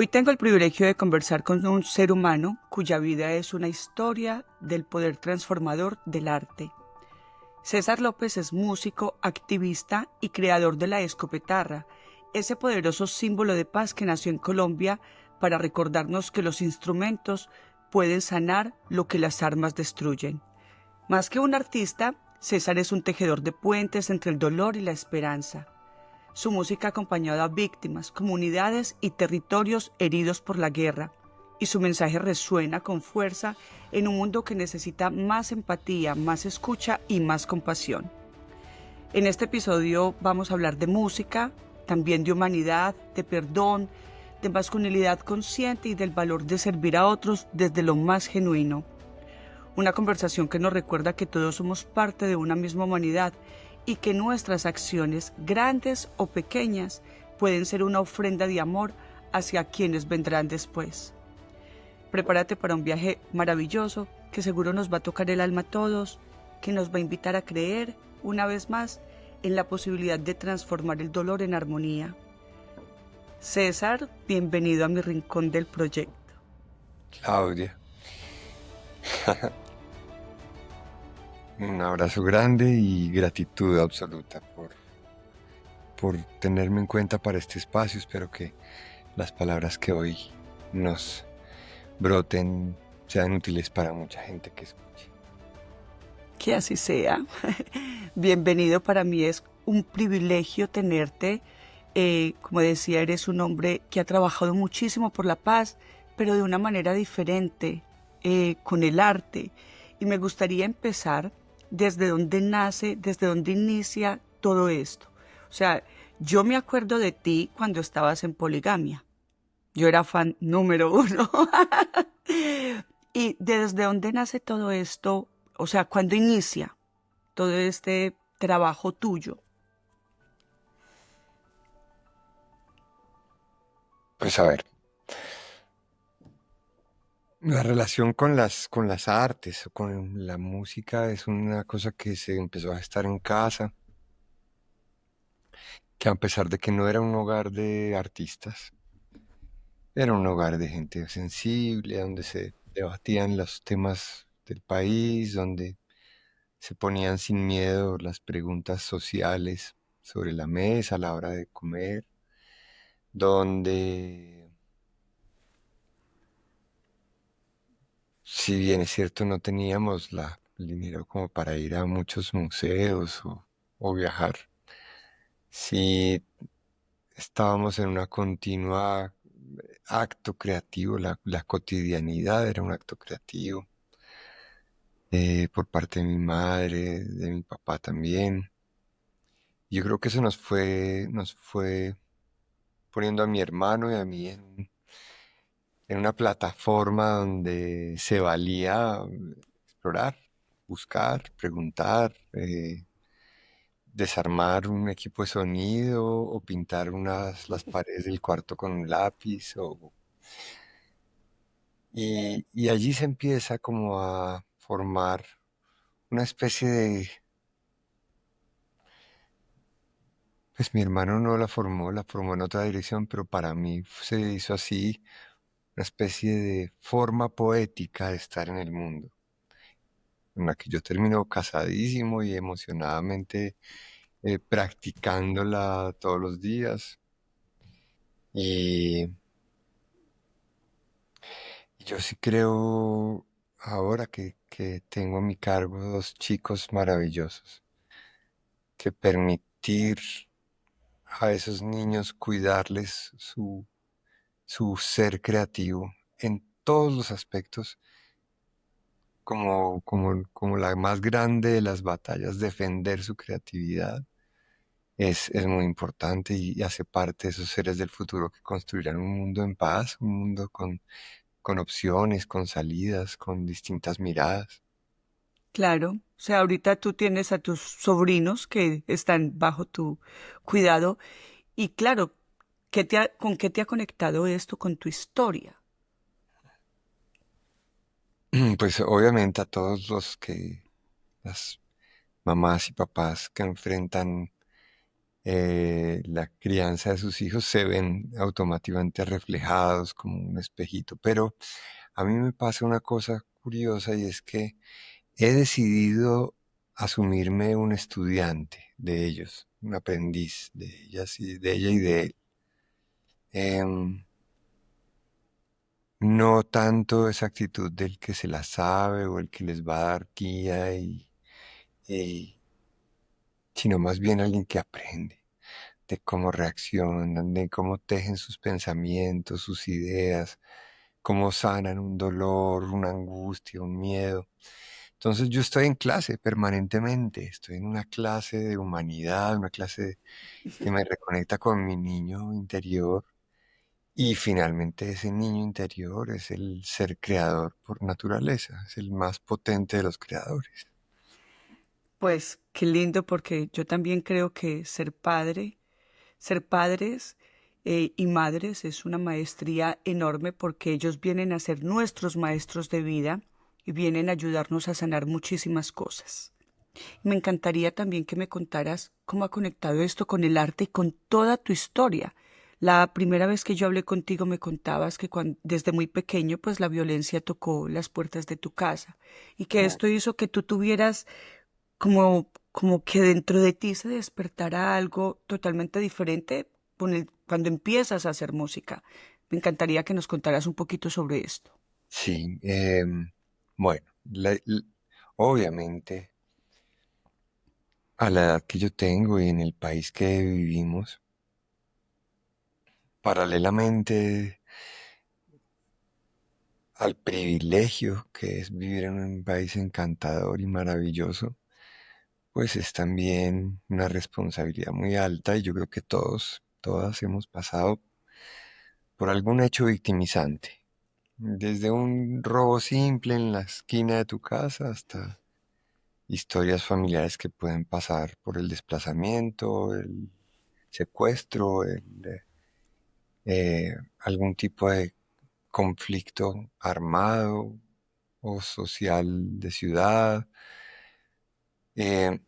Hoy tengo el privilegio de conversar con un ser humano cuya vida es una historia del poder transformador del arte. César López es músico, activista y creador de la escopetarra, ese poderoso símbolo de paz que nació en Colombia para recordarnos que los instrumentos pueden sanar lo que las armas destruyen. Más que un artista, César es un tejedor de puentes entre el dolor y la esperanza. Su música ha acompañado a víctimas, comunidades y territorios heridos por la guerra, y su mensaje resuena con fuerza en un mundo que necesita más empatía, más escucha y más compasión. En este episodio vamos a hablar de música, también de humanidad, de perdón, de masculinidad consciente y del valor de servir a otros desde lo más genuino. Una conversación que nos recuerda que todos somos parte de una misma humanidad y que nuestras acciones, grandes o pequeñas, pueden ser una ofrenda de amor hacia quienes vendrán después. Prepárate para un viaje maravilloso que seguro nos va a tocar el alma a todos, que nos va a invitar a creer, una vez más, en la posibilidad de transformar el dolor en armonía. César, bienvenido a mi rincón del proyecto. Claudia, un abrazo grande y gratitud absoluta por tenerme en cuenta para este espacio. Espero que las palabras que hoy nos broten sean útiles para mucha gente que escuche. Que así sea. Bienvenido, para mí es un privilegio tenerte. Como decía, eres un hombre que ha trabajado muchísimo por la paz, pero de una manera diferente, con el arte. Y me gustaría empezar desde dónde nace, desde dónde inicia todo esto. O sea, yo me acuerdo de ti cuando estabas en Poligamia. Yo era fan número uno. ¿Y desde dónde nace todo esto? O sea, ¿cuándo inicia todo este trabajo tuyo? Pues a ver, la relación con las artes o con la música es una cosa que se empezó a estar en casa, que a pesar de que no era un hogar de artistas, era un hogar de gente sensible, donde se debatían los temas del país, donde se ponían sin miedo las preguntas sociales sobre la mesa a la hora de comer, donde, si bien es cierto, no teníamos el dinero como para ir a muchos museos o viajar, sí estábamos en una continua acto creativo, la cotidianidad era un acto creativo, por parte de mi madre, de mi papá también. Yo creo que eso nos fue poniendo a mi hermano y a mí en una plataforma donde se valía explorar, buscar, preguntar, desarmar un equipo de sonido o pintar las paredes del cuarto con un lápiz. Y allí se empieza como a formar una especie de. Pues mi hermano no la formó en otra dirección, pero para mí se hizo así una especie de forma poética de estar en el mundo, en la que yo termino casadísimo y emocionadamente practicándola todos los días. Y, y yo sí creo ahora que tengo a mi cargo dos chicos maravillosos, que permitir a esos niños cuidarles su ser creativo en todos los aspectos, como la más grande de las batallas, defender su creatividad es muy importante y hace parte de esos seres del futuro que construirán un mundo en paz, un mundo con opciones, con salidas, con distintas miradas. Claro, o sea, ahorita tú tienes a tus sobrinos que están bajo tu cuidado y claro, ¿con qué te ha conectado esto con tu historia? Pues obviamente a todos las mamás y papás que enfrentan la crianza de sus hijos, se ven automáticamente reflejados como un espejito. Pero a mí me pasa una cosa curiosa y es que he decidido asumirme un estudiante de ellos, un aprendiz de ellas y de ella y de él. Em, no tanto esa actitud del que se la sabe o el que les va a dar guía y- sino más bien alguien que aprende de cómo reaccionan, de cómo tejen sus pensamientos, sus ideas, cómo sanan un dolor, una angustia, un miedo. Entonces yo estoy en clase permanentemente, estoy en una clase de humanidad, una clase que me reconecta con mi niño interior y finalmente ese niño interior es el ser creador por naturaleza, es el más potente de los creadores. Pues qué lindo porque yo también creo que ser padre, ser padres y madres es una maestría enorme porque ellos vienen a ser nuestros maestros de vida y vienen a ayudarnos a sanar muchísimas cosas. Me encantaría también que me contaras cómo ha conectado esto con el arte y con toda tu historia. La primera vez que yo hablé contigo me contabas que desde muy pequeño pues la violencia tocó las puertas de tu casa y que esto hizo que tú tuvieras como que dentro de ti se despertara algo totalmente diferente cuando empiezas a hacer música. Me encantaría que nos contaras un poquito sobre esto. Sí, bueno, obviamente a la edad que yo tengo y en el país que vivimos, paralelamente al privilegio que es vivir en un país encantador y maravilloso, pues es también una responsabilidad muy alta y yo creo que todos, todas hemos pasado por algún hecho victimizante, desde un robo simple en la esquina de tu casa hasta historias familiares que pueden pasar por el desplazamiento, el secuestro, algún tipo de conflicto armado o social de ciudad. Eh,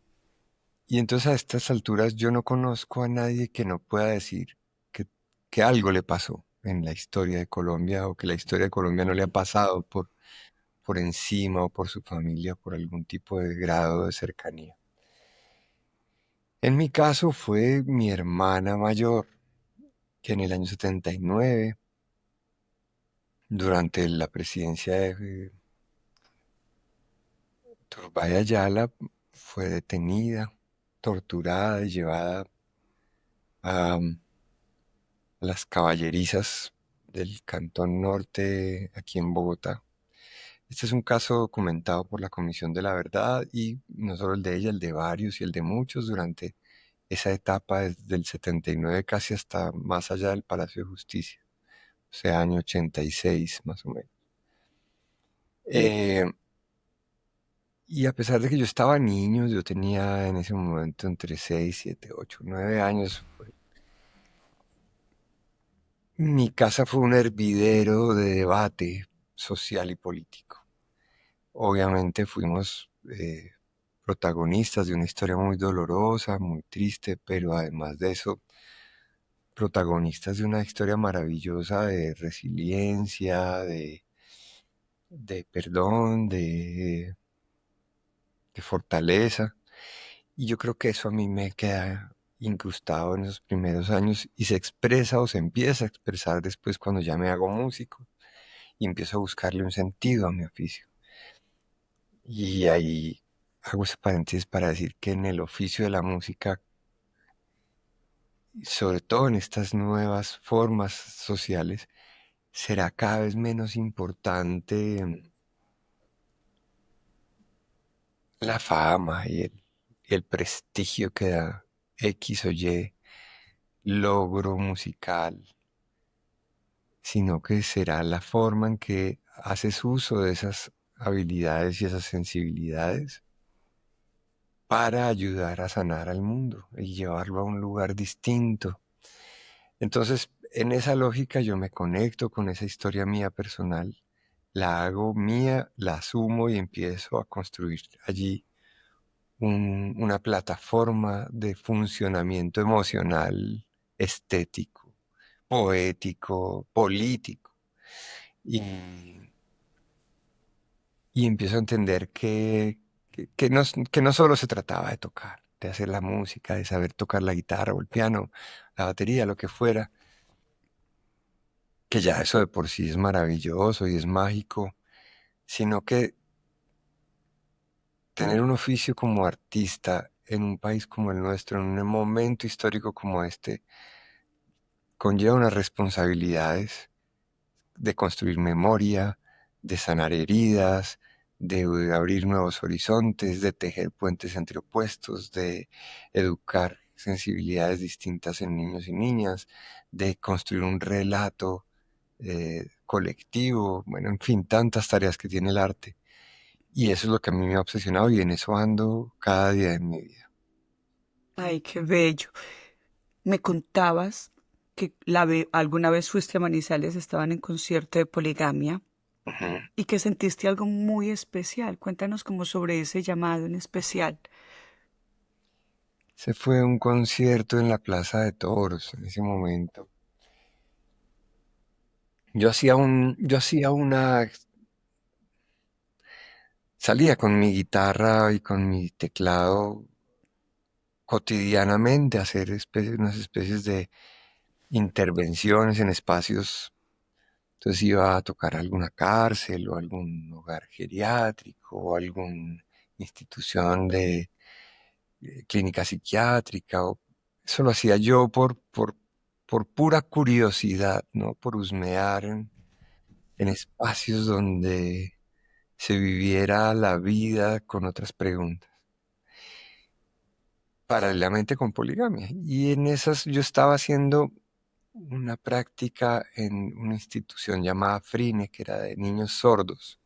y entonces a estas alturas yo no conozco a nadie que no pueda decir que, que algo le pasó en la historia de Colombia o que la historia de Colombia no le ha pasado por encima o por su familia, por algún tipo de grado de cercanía. En mi caso fue mi hermana mayor, que en el año 79, durante la presidencia de Turbay Ayala, fue detenida, torturada y llevada a las caballerizas del Cantón Norte aquí en Bogotá. Este es un caso documentado por la Comisión de la Verdad y no solo el de ella, el de varios y el de muchos durante esa etapa desde el 79 casi hasta más allá del Palacio de Justicia, o sea, año 86 más o menos. Eh, y a pesar de que yo estaba niño, yo tenía en ese momento entre 6 7 8 9 años, mi casa fue un hervidero de debate social y político. Obviamente fuimos protagonistas de una historia muy dolorosa, muy triste, pero además de eso, protagonistas de una historia maravillosa de resiliencia, de perdón, de fortaleza. Y yo creo que eso a mí me queda incrustado en esos primeros años y se expresa o se empieza a expresar después cuando ya me hago músico y empiezo a buscarle un sentido a mi oficio. Y ahí hago ese paréntesis para decir que en el oficio de la música, sobre todo en estas nuevas formas sociales, será cada vez menos importante la fama y el prestigio que da X o Y logro musical, sino que será la forma en que haces uso de esas habilidades y esas sensibilidades para ayudar a sanar al mundo y llevarlo a un lugar distinto. Entonces, en esa lógica yo me conecto con esa historia mía personal, la hago mía, la asumo y empiezo a construir allí una plataforma de funcionamiento emocional, estético, poético, político. Y, y empiezo a entender que no solo se trataba de tocar, de hacer la música, de saber tocar la guitarra o el piano, la batería, lo que fuera, que ya eso de por sí es maravilloso y es mágico, sino que tener un oficio como artista en un país como el nuestro, en un momento histórico como este, conlleva unas responsabilidades de construir memoria, de sanar heridas, de abrir nuevos horizontes, de tejer puentes entre opuestos, de educar sensibilidades distintas en niños y niñas, de construir un relato colectivo, bueno, en fin, tantas tareas que tiene el arte. Y eso es lo que a mí me ha obsesionado y en eso ando cada día de mi vida. Ay, qué bello. Me contabas que alguna vez fuiste a Manizales, estaban en concierto de Poligamia Ujú. y que sentiste algo muy especial. Cuéntanos como sobre ese llamado en especial. Se fue un concierto en la Plaza de Toros en ese momento. Yo hacía salía con mi guitarra y con mi teclado cotidianamente a hacer unas especies de intervenciones en espacios. Entonces iba a tocar alguna cárcel o algún hogar geriátrico o alguna institución de clínica psiquiátrica. Eso lo hacía yo por pura curiosidad, ¿no? Por husmear en espacios donde se viviera la vida con otras preguntas, paralelamente con poligamia. Y en esas yo estaba haciendo una práctica en una institución llamada Frine, que era de niños sordos.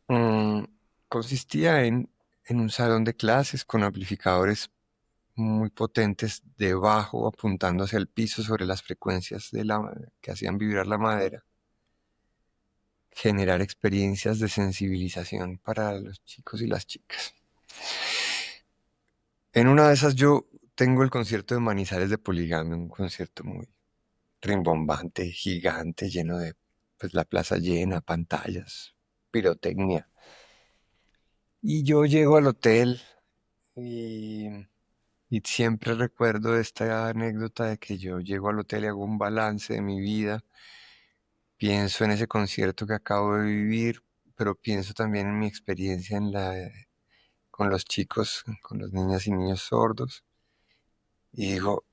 Mm, consistía en un salón de clases con amplificadores muy potentes debajo, apuntando hacia el piso sobre las frecuencias que hacían vibrar la madera, generar experiencias de sensibilización para los chicos y las chicas. En una de esas yo tengo el concierto de Manizales de Poligamia, un concierto muy rimbombante, gigante, lleno de pues, la plaza llena, pantallas, pirotecnia. Y yo llego al hotel y, y siempre recuerdo esta anécdota de que yo llego al hotel y hago un balance de mi vida. Pienso en ese concierto que acabo de vivir, pero pienso también en mi experiencia con los chicos, con las niñas y niños sordos. Y digo,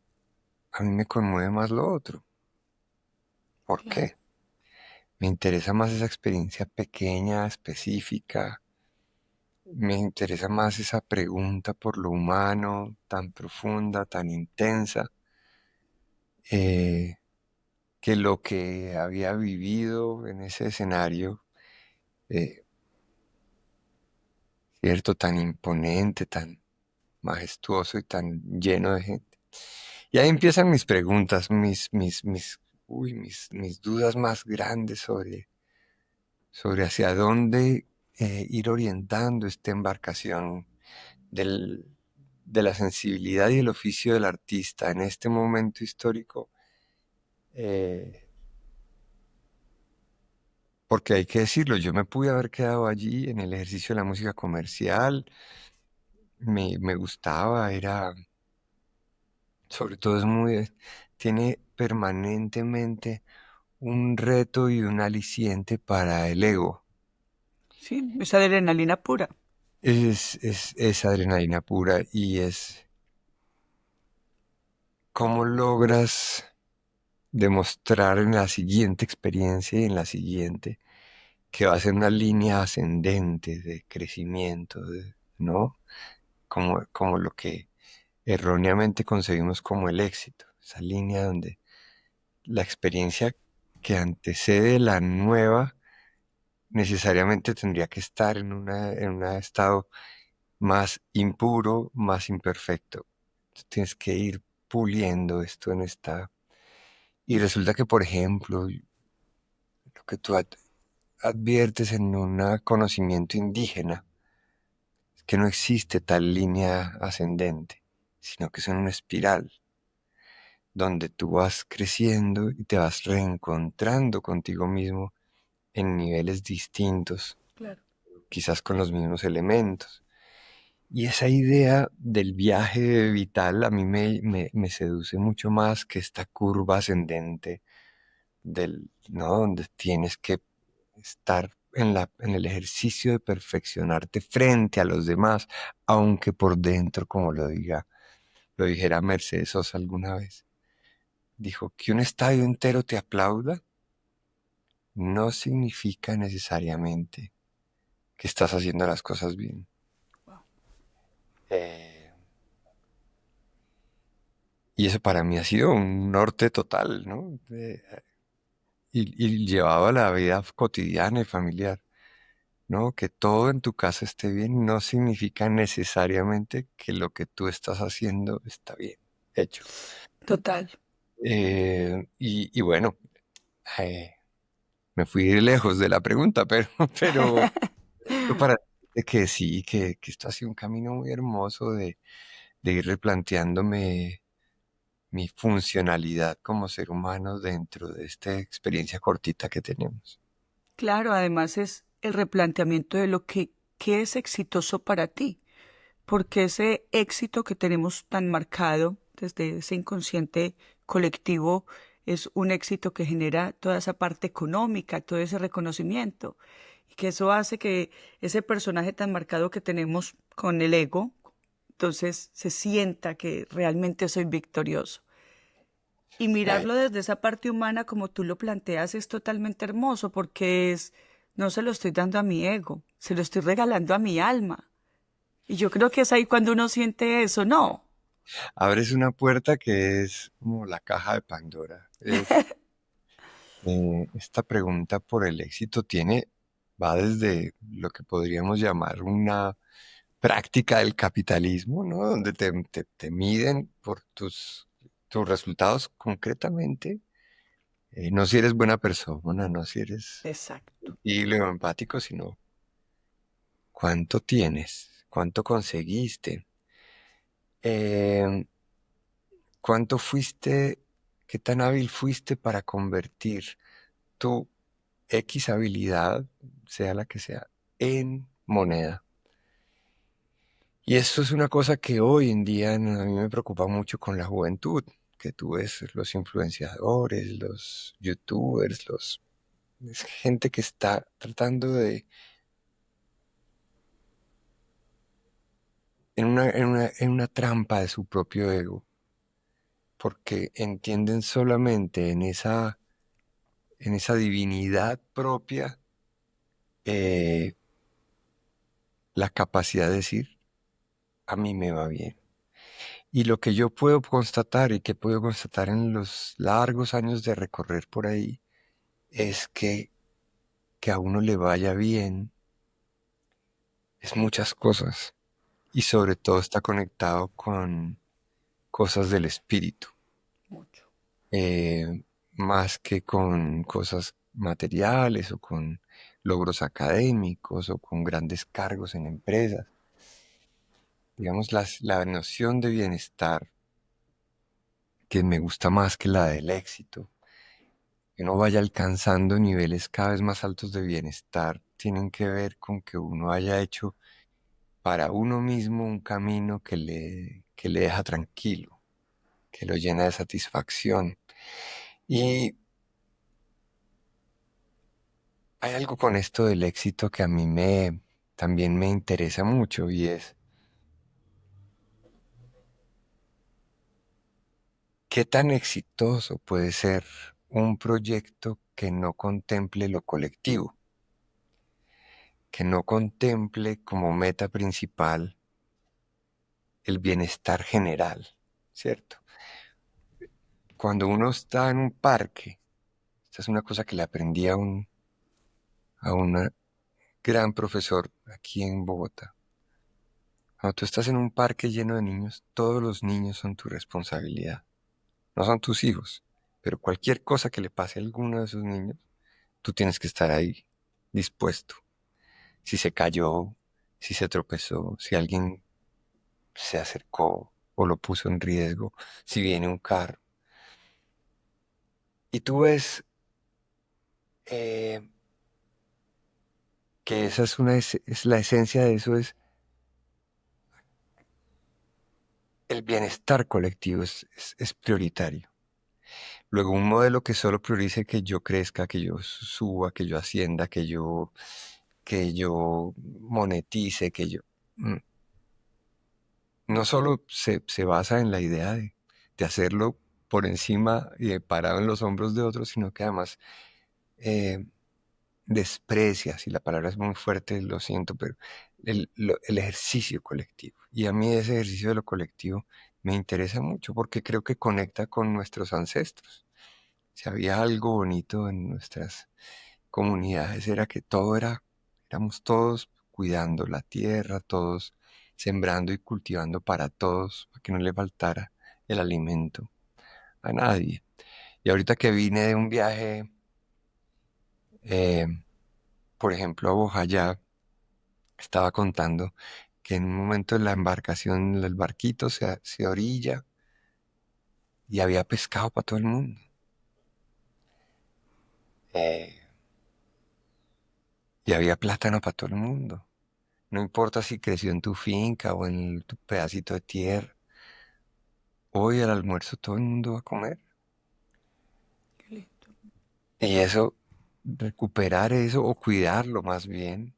a mí me conmueve más lo otro. ¿Por Claro. qué? Me interesa más esa experiencia pequeña, específica. Me interesa más esa pregunta por lo humano, tan profunda, tan intensa, eh, que lo que había vivido en ese escenario, eh, cierto, tan imponente, tan majestuoso y tan lleno de gente. Y ahí empiezan mis preguntas, mis dudas más grandes sobre hacia dónde ir orientando esta embarcación del- de la sensibilidad y el oficio del artista en este momento histórico, eh, porque hay que decirlo, yo me pude haber quedado allí en el ejercicio de la música comercial, me gustaba, sobre todo tiene permanentemente un reto y un aliciente para el ego. Sí, esa adrenalina pura. Es adrenalina pura y es cómo logras demostrar en la siguiente experiencia y en la siguiente que va a ser una línea ascendente de crecimiento, ¿no? Como lo que erróneamente concebimos como el éxito, esa línea donde la experiencia que antecede la nueva necesariamente tendría que estar en un estado más impuro, más imperfecto. Tienes que ir puliendo esto en esta. Y resulta que, por ejemplo, lo que tú adviertes en un conocimiento indígena, es que no existe tal línea ascendente, sino que es una espiral donde tú vas creciendo y te vas reencontrando contigo mismo en niveles distintos, Claro. quizás con los mismos elementos. Y esa idea del viaje vital a mí me seduce mucho más que esta curva ascendente ¿no? Donde tienes que estar en el ejercicio de perfeccionarte frente a los demás, aunque por dentro, como lo dijera Mercedes Sosa alguna vez, dijo que un estadio entero te aplauda no significa necesariamente que estás haciendo las cosas bien. Wow. Eh, y eso para mí ha sido un norte total, ¿no? Y llevado a la vida cotidiana y familiar, ¿no? Que todo en tu casa esté bien no significa necesariamente que lo que tú estás haciendo está bien hecho. Total. Y bueno, eh, me fui lejos de la pregunta, pero para decirte que sí, que esto ha sido un camino muy hermoso de ir replanteándome mi funcionalidad como ser humano dentro de esta experiencia cortita que tenemos. Claro, además es el replanteamiento de lo que qué es exitoso para ti, porque ese éxito que tenemos tan marcado desde ese inconsciente colectivo es un éxito que genera toda esa parte económica, todo ese reconocimiento, y que eso hace que ese personaje tan marcado que tenemos con el ego, entonces se sienta que realmente soy victorioso. Y Eh, mirarlo desde esa parte humana como tú lo planteas es totalmente hermoso porque no se lo estoy dando a mi ego, se lo estoy regalando a mi alma. Y yo creo que es ahí cuando uno siente eso, ¿no? Abres una puerta que es como la caja de Pandora. Esta pregunta por el éxito va desde lo que podríamos llamar una práctica del capitalismo, ¿no? Donde te miden por tus resultados concretamente. No si eres buena persona, no si eres Exacto. sensible o empático, sino cuánto tienes, cuánto conseguiste, eh, cuánto fuiste, qué tan hábil fuiste para convertir tu X habilidad, sea la que sea, en moneda. Y esto es una cosa que hoy en día a mí me preocupa mucho con la juventud, que tú ves los influenciadores, los youtubers, es gente que está tratando en una trampa de su propio ego, porque entienden solamente en esa divinidad propia eh, la capacidad de decir, a mí me va bien. Y lo que yo puedo constatar y que puedo constatar en los largos años de recorrer por ahí es que a uno le vaya bien es muchas cosas y sobre todo está conectado con cosas del espíritu, Mucho. más que con cosas materiales o con logros académicos o con grandes cargos en empresas. Digamos, la noción de bienestar, que me gusta más que la del éxito, que uno vaya alcanzando niveles cada vez más altos de bienestar, tienen que ver con que uno haya hecho para uno mismo un camino que le deja tranquilo, que lo llena de satisfacción. Y hay algo con esto del éxito que a también me interesa mucho y es qué tan exitoso puede ser un proyecto que no contemple lo colectivo, que no contemple como meta principal el bienestar general, ¿cierto? Cuando uno está en un parque, esta es una cosa que le aprendí a un gran profesor aquí en Bogotá. Cuando tú estás en un parque lleno de niños, todos los niños son tu responsabilidad. No son tus hijos, pero cualquier cosa que le pase a alguno de esos niños, tú tienes que estar ahí, dispuesto. Si se cayó, si se tropezó, si alguien se acercó o lo puso en riesgo, si viene un carro. Y tú ves eh, que esa es la esencia de eso, es el bienestar colectivo, es prioritario. Luego un modelo que solo priorice que yo crezca, que yo suba, que yo ascienda, que yo monetice, mm, no solo se basa en la idea de hacerlo por encima y de parado en los hombros de otros, sino que además eh, desprecia, si la palabra es muy fuerte, lo siento, pero el ejercicio colectivo. Y a mí ese ejercicio de lo colectivo me interesa mucho porque creo que conecta con nuestros ancestros. Si había algo bonito en nuestras comunidades, era que éramos todos cuidando la tierra, todos sembrando y cultivando para todos, para que no le faltara el alimento a nadie. Y ahorita que vine de un viaje, eh, por ejemplo, a Bojayá, estaba contando que en un momento en la embarcación, el barquito se orilla y había pescado para todo el mundo. Eh, y había plátano para todo el mundo. No importa si creció en tu finca o en tu pedacito de tierra. Hoy al almuerzo todo el mundo va a comer. Qué lindo. Y eso, recuperar eso o cuidarlo más bien,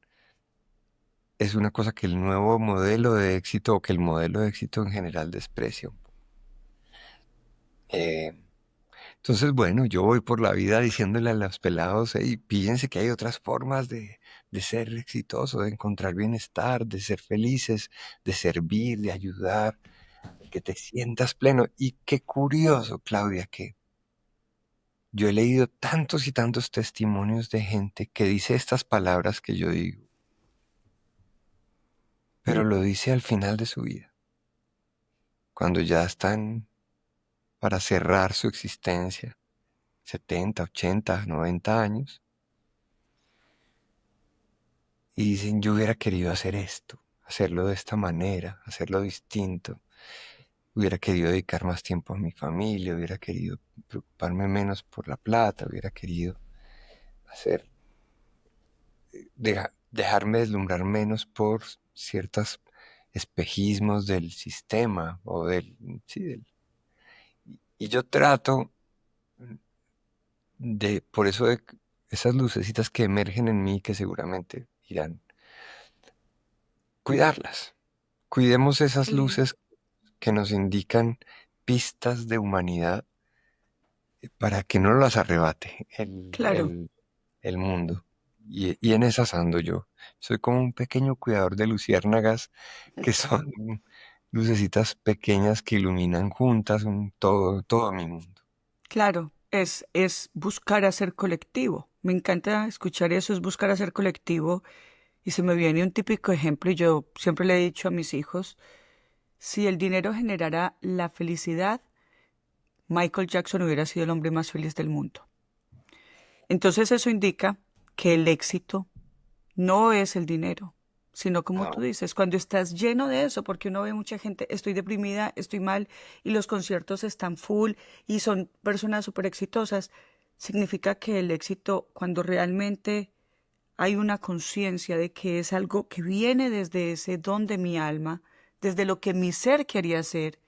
es una cosa que el nuevo modelo de éxito o que el modelo de éxito en general desprecia. Eh, entonces, bueno, yo voy por la vida diciéndole a los pelados, hey, fíjense que hay otras formas de ser exitoso, de encontrar bienestar, de ser felices, de servir, de ayudar, de que te sientas pleno. Y qué curioso, Claudia, que yo he leído tantos y tantos testimonios de gente que dice estas palabras que yo digo, pero lo dice al final de su vida, cuando ya están para cerrar su existencia, 70, 80, 90 años, y dicen, yo hubiera querido hacer esto, hacerlo de esta manera, hacerlo distinto, hubiera querido dedicar más tiempo a mi familia, hubiera querido preocuparme menos por la plata, hubiera querido hacer, dejarme deslumbrar menos por ciertos espejismos del sistema o sí, y yo trato por eso de esas lucecitas que emergen en mí que seguramente irán, cuidarlas. Cuidemos Qué esas lindo. luces que nos indican pistas de humanidad para que no las arrebate Claro, el mundo. Y en esas ando yo. Soy como un pequeño cuidador de luciérnagas que son lucecitas pequeñas que iluminan juntas todo mi mundo. claro, es buscar hacer colectivo. Me encanta escuchar eso, es buscar hacer colectivo. Y se me viene un típico ejemplo y yo siempre le he dicho a mis hijos, si el dinero generara la felicidad, Michael Jackson hubiera sido el hombre más feliz del mundo. Entonces eso indica que el éxito no es el dinero, sino como tú No. dices, cuando estás lleno de eso, porque uno ve mucha gente, estoy deprimida, estoy mal, y los conciertos están full y son personas súper exitosas, significa que el éxito, cuando realmente hay una conciencia de que es algo que viene desde ese don de mi alma, desde lo que mi ser quería ser,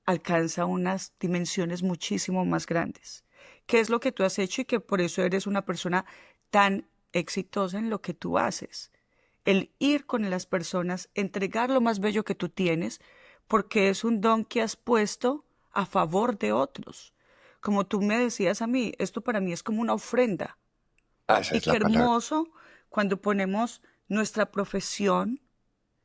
alcanza unas dimensiones muchísimo más grandes. ¿Qué es lo que tú has hecho y que por eso eres una persona tan exitosa en lo que tú haces? El ir con las personas, entregar lo más bello que tú tienes, porque es un don que has puesto a favor de otros. Como tú me decías a mí, esto para mí es como una ofrenda. Esa Y es qué la palabra. hermoso cuando ponemos nuestra profesión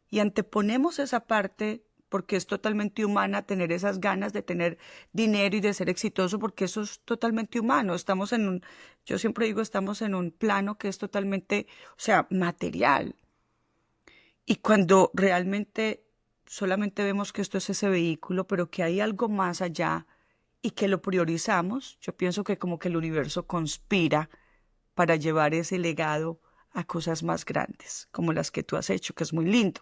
y anteponemos esa parte, porque es totalmente humana tener esas ganas de tener dinero y de ser exitoso, porque eso es totalmente humano. Estamos en un, yo siempre digo, estamos en un plano que es totalmente, o sea, material. Y cuando realmente solamente vemos que esto es ese vehículo, pero que hay algo más allá y que lo priorizamos, yo pienso que como que el universo conspira para llevar ese legado a cosas más grandes, como las que tú has hecho, que es muy lindo.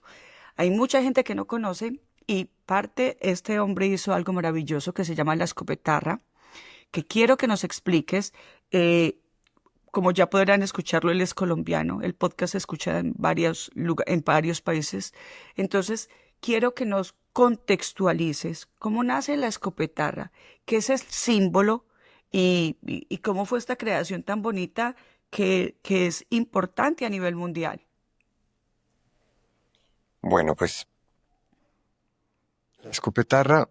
Hay mucha gente que no conoce y este hombre hizo algo maravilloso que se llama la escopetarra, que quiero que nos expliques. Como ya podrán escucharlo, él es colombiano, el podcast se escucha en varios países. Entonces, quiero que nos contextualices cómo nace la escopetarra, qué es el símbolo y cómo fue esta creación tan bonita que es importante a nivel mundial. Bueno, pues la escopetarra,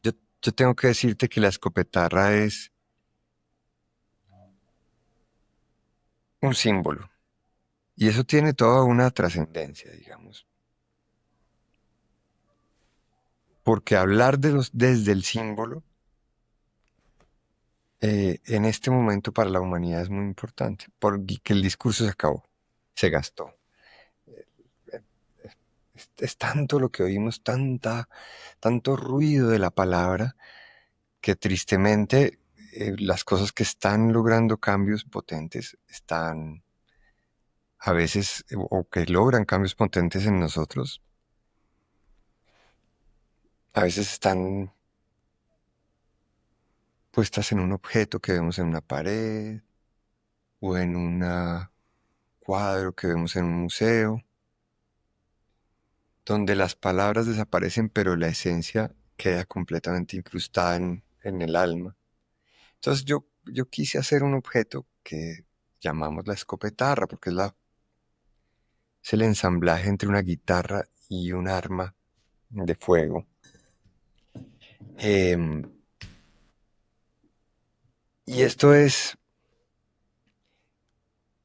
yo, yo tengo que decirte que la escopetarra es un símbolo y eso tiene toda una trascendencia, digamos, porque hablar desde el símbolo en este momento para la humanidad es muy importante, porque el discurso se acabó, se gastó. Es tanto lo que oímos, tanto ruido de la palabra, que tristemente las cosas que están logrando cambios potentes están a veces, o que logran cambios potentes en nosotros, a veces están puestas en un objeto que vemos en una pared o en un cuadro que vemos en un museo, donde las palabras desaparecen, pero la esencia queda completamente incrustada en el alma. Entonces yo quise hacer un objeto que llamamos la escopetarra, porque es el ensamblaje entre una guitarra y un arma de fuego. Em, y esto es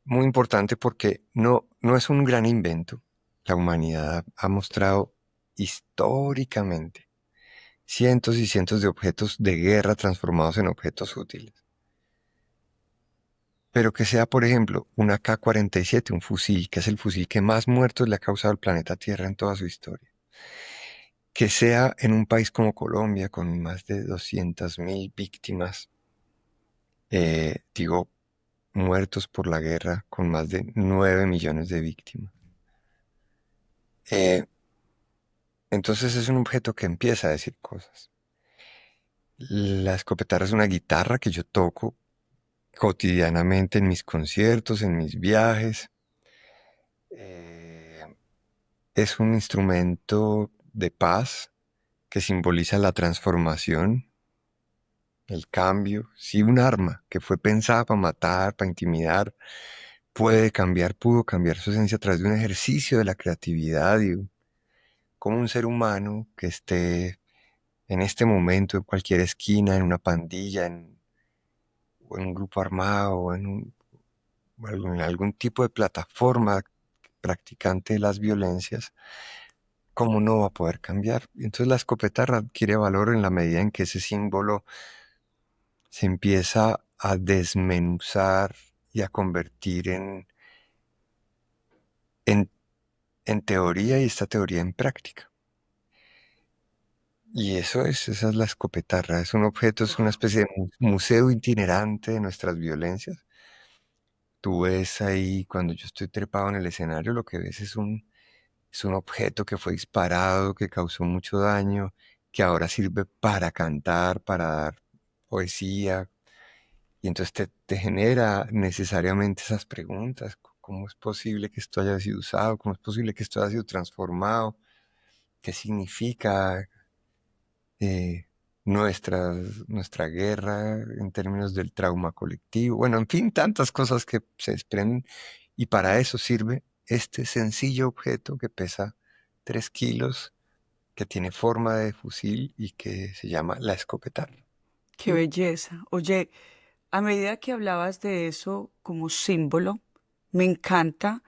muy importante porque no es un gran invento. La humanidad ha mostrado históricamente cientos y cientos de objetos de guerra transformados en objetos útiles. Pero que sea, por ejemplo, un AK-47, un fusil, que es el fusil que más muertos le ha causado al planeta Tierra en toda su historia. Que sea en un país como Colombia, con más de 200.000 víctimas, digo, muertos por la guerra, con más de 9 millones de víctimas. Eh, entonces es un objeto que empieza a decir cosas. La escopetarra es una guitarra que yo toco cotidianamente en mis conciertos, en mis viajes. Eh, es un instrumento de paz que simboliza la transformación, el cambio. Si un arma que fue pensada para matar, para intimidar, pudo cambiar su esencia a través de un ejercicio de la creatividad y como un ser humano que esté en este momento en cualquier esquina, en una pandilla, o en un grupo armado, o en algún tipo de plataforma practicante de las violencias, ¿cómo no va a poder cambiar? Y entonces la escopetarra adquiere valor en la medida en que ese símbolo se empieza a desmenuzar y a convertir en, en teoría y esta teoría en práctica. Y esa es la escopetarra, es un objeto, es una especie de museo itinerante de nuestras violencias. Tú ves ahí, cuando yo estoy trepado en el escenario, lo que ves es un objeto que fue disparado, que causó mucho daño, que ahora sirve para cantar, para dar poesía. Y entonces te genera necesariamente esas preguntas. ¿Cómo es posible que esto haya sido usado? ¿Cómo es posible que esto haya sido transformado? ¿Qué significa eh, nuestra guerra en términos del trauma colectivo? Bueno, en fin, tantas cosas que se desprenden. Y para eso sirve este sencillo objeto que pesa 3 kilos, que tiene forma de fusil y que se llama la escopeta. Qué belleza. Oye, a medida que hablabas de eso como símbolo, me encanta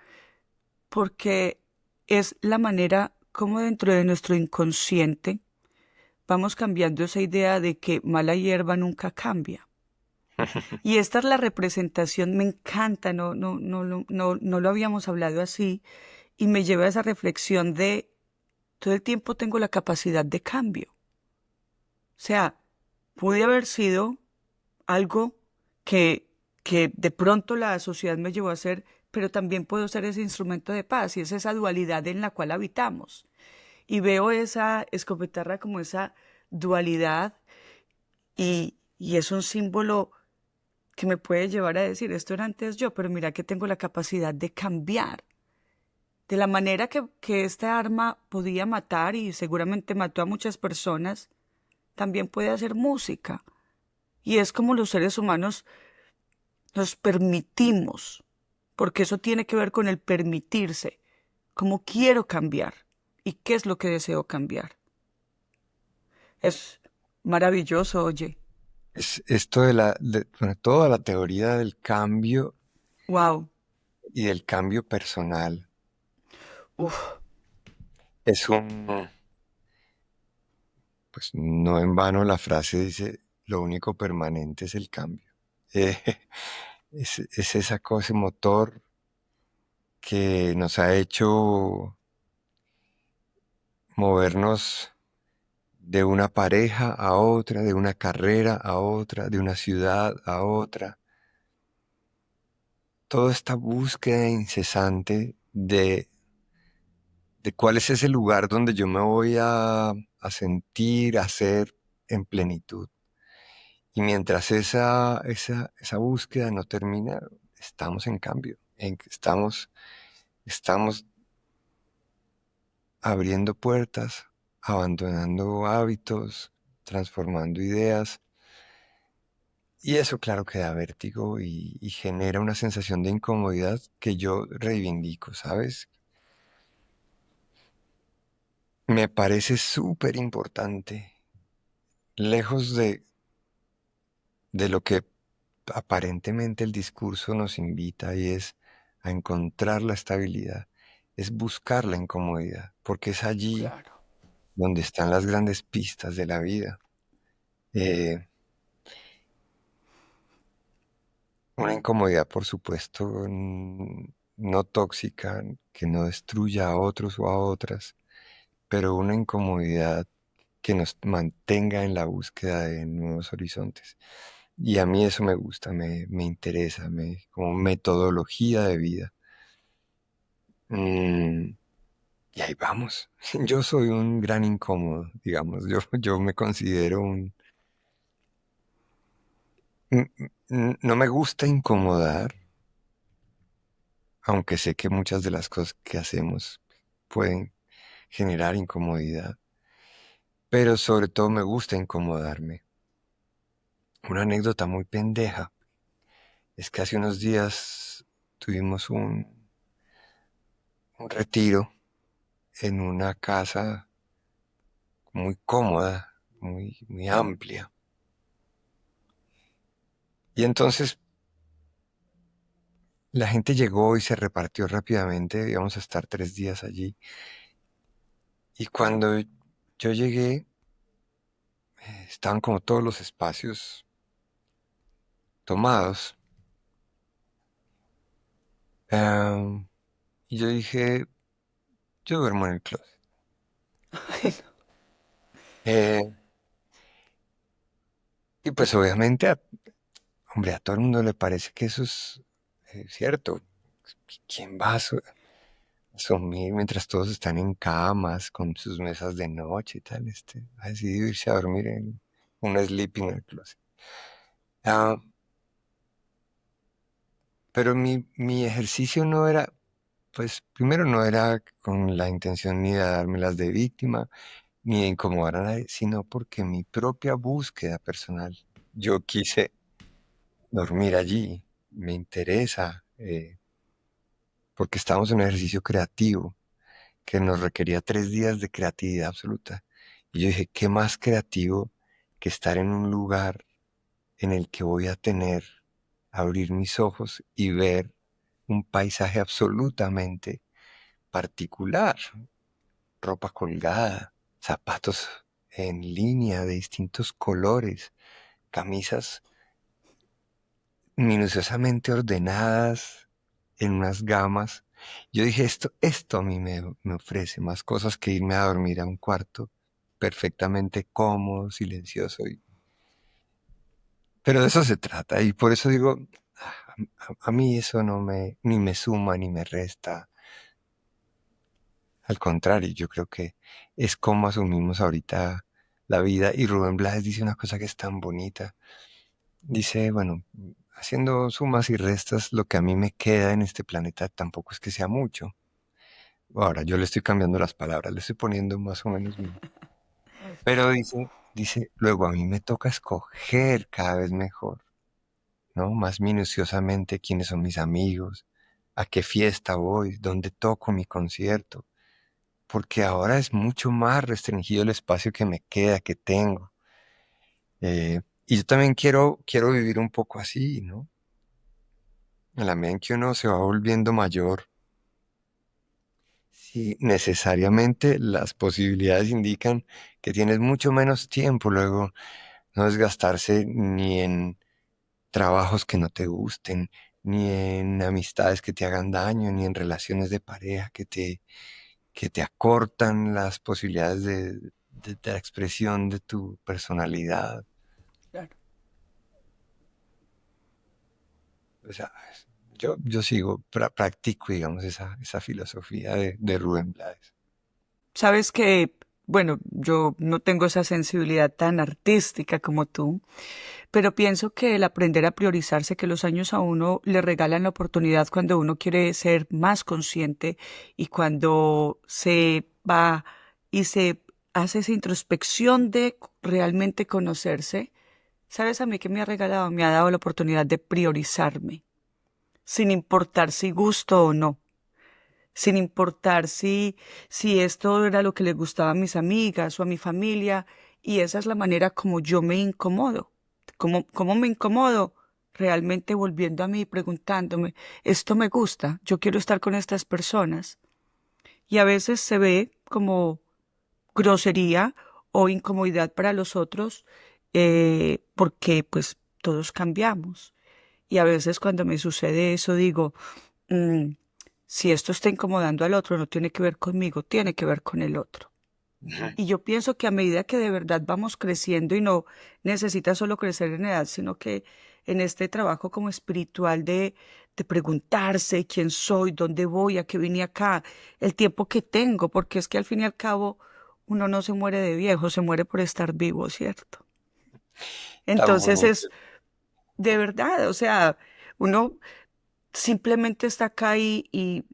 porque es la manera como dentro de nuestro inconsciente vamos cambiando esa idea de que mala hierba nunca cambia. Y esta es la representación, me encanta, no lo habíamos hablado así, y me lleva a esa reflexión de todo el tiempo tengo la capacidad de cambio. O sea, pude haber sido algo que, que de pronto la sociedad me llevó a ser, pero también puedo ser ese instrumento de paz y es esa dualidad en la cual habitamos. Y veo esa escopetarra como esa dualidad y es un símbolo que me puede llevar a decir, esto era antes yo, pero mira que tengo la capacidad de cambiar. De la manera que esta arma podía matar y seguramente mató a muchas personas, también puede hacer música. Y es como los seres humanos nos permitimos, porque eso tiene que ver con el permitirse, cómo quiero cambiar y qué es lo que deseo cambiar. Es maravilloso, oye. Es esto bueno, toda la teoría del cambio Wow. y del cambio personal Uf, es un, pues no en vano la frase dice, lo único permanente es el cambio. Eh, es esa cosa, ese motor que nos ha hecho movernos de una pareja a otra, de una carrera a otra, de una ciudad a otra. Toda esta búsqueda incesante de cuál es ese lugar donde yo me voy a sentir, a ser en plenitud. Y mientras esa búsqueda no termina, estamos en cambio, estamos abriendo puertas, abandonando hábitos, transformando ideas. Y eso claro que da vértigo y genera una sensación de incomodidad que yo reivindico, ¿sabes? Me parece súper importante, lejos de lo que aparentemente el discurso nos invita y es a encontrar la estabilidad, es buscar la incomodidad, porque es allí claro. donde están las grandes pistas de la vida. Eh, una incomodidad, por supuesto, no tóxica, que no destruya a otros o a otras, pero una incomodidad que nos mantenga en la búsqueda de nuevos horizontes. Y a mí eso me gusta, me interesa, como metodología de vida. Mm, y ahí vamos. Yo soy un gran incómodo, digamos. Yo me considero no me gusta incomodar, aunque sé que muchas de las cosas que hacemos pueden generar incomodidad, pero sobre todo me gusta incomodarme. Una anécdota muy pendeja es que hace unos días tuvimos un retiro en una casa muy cómoda, muy amplia. Y entonces la gente llegó y se repartió rápidamente, íbamos a estar 3 días allí. Y cuando yo llegué, estaban como todos los espacios tomados. Am, y yo dije, yo duermo en el closet. Eh, y pues obviamente, hombre, a todo el mundo le parece que eso es cierto. ¿Quién va asumir mientras todos están en camas con sus mesas de noche y tal? Ha decidido irse a dormir en un sleeping en el closet. Ah, pero mi ejercicio no era, pues primero no era con la intención ni de dármelas de víctima, ni de incomodar a nadie, sino porque mi propia búsqueda personal, yo quise dormir allí, me interesa, porque estábamos en un ejercicio creativo que nos requería 3 días de creatividad absoluta. Y yo dije, ¿qué más creativo que estar en un lugar en el que voy a abrir mis ojos y ver un paisaje absolutamente particular? Ropa colgada, zapatos en línea de distintos colores, camisas minuciosamente ordenadas en unas gamas. Yo dije, esto a mí me ofrece más cosas que irme a dormir a un cuarto perfectamente cómodo, silencioso. Pero de eso se trata. Y por eso digo, a mí eso no me, ni me suma ni me resta. Al contrario, yo creo que es como asumimos ahorita la vida. Y Rubén Blades dice una cosa que es tan bonita. Dice, bueno, haciendo sumas y restas, lo que a mí me queda en este planeta tampoco es que sea mucho. Ahora, yo le estoy cambiando las palabras, le estoy poniendo más o menos mi... Pero dice, luego a mí me toca escoger cada vez mejor, ¿no? Más minuciosamente quiénes son mis amigos, a qué fiesta voy, dónde toco mi concierto, porque ahora es mucho más restringido el espacio que me queda, que tengo. Y yo también quiero vivir un poco así, ¿no? En la medida en que uno se va volviendo mayor, sí, necesariamente las posibilidades indican que tienes mucho menos tiempo luego, no desgastarse ni en trabajos que no te gusten, ni en amistades que te hagan daño, ni en relaciones de pareja que te acortan las posibilidades de la expresión de tu personalidad. Claro. O sea, yo sigo, practico, digamos, esa filosofía de Rubén Blades. Sabes que, bueno, yo no tengo esa sensibilidad tan artística como tú, pero pienso que el aprender a priorizarse, que los años a uno le regalan la oportunidad cuando uno quiere ser más consciente y cuando se va y se hace esa introspección de realmente conocerse. ¿Sabes a mí qué me ha regalado? Me ha dado la oportunidad de priorizarme, sin importar si gusto o no, sin importar si esto era lo que les gustaba a mis amigas o a mi familia, y esa es la manera como yo me incomodo. ¿Cómo me incomodo? Realmente volviendo a mí y preguntándome, ¿esto me gusta? Yo quiero estar con estas personas. Y a veces se ve como grosería o incomodidad para los otros, porque pues todos cambiamos. Y a veces cuando me sucede eso digo, "Mm, si esto está incomodando al otro, no tiene que ver conmigo, tiene que ver con el otro". Ujú. Y yo pienso que a medida que de verdad vamos creciendo y no necesita solo crecer en edad, sino que en este trabajo como espiritual de preguntarse quién soy, dónde voy, a qué vine acá, el tiempo que tengo, porque es que al fin y al cabo uno no se muere de viejo, se muere por estar vivo, ¿cierto? Tan Entonces bonito. es de verdad, o sea, uno simplemente está acá y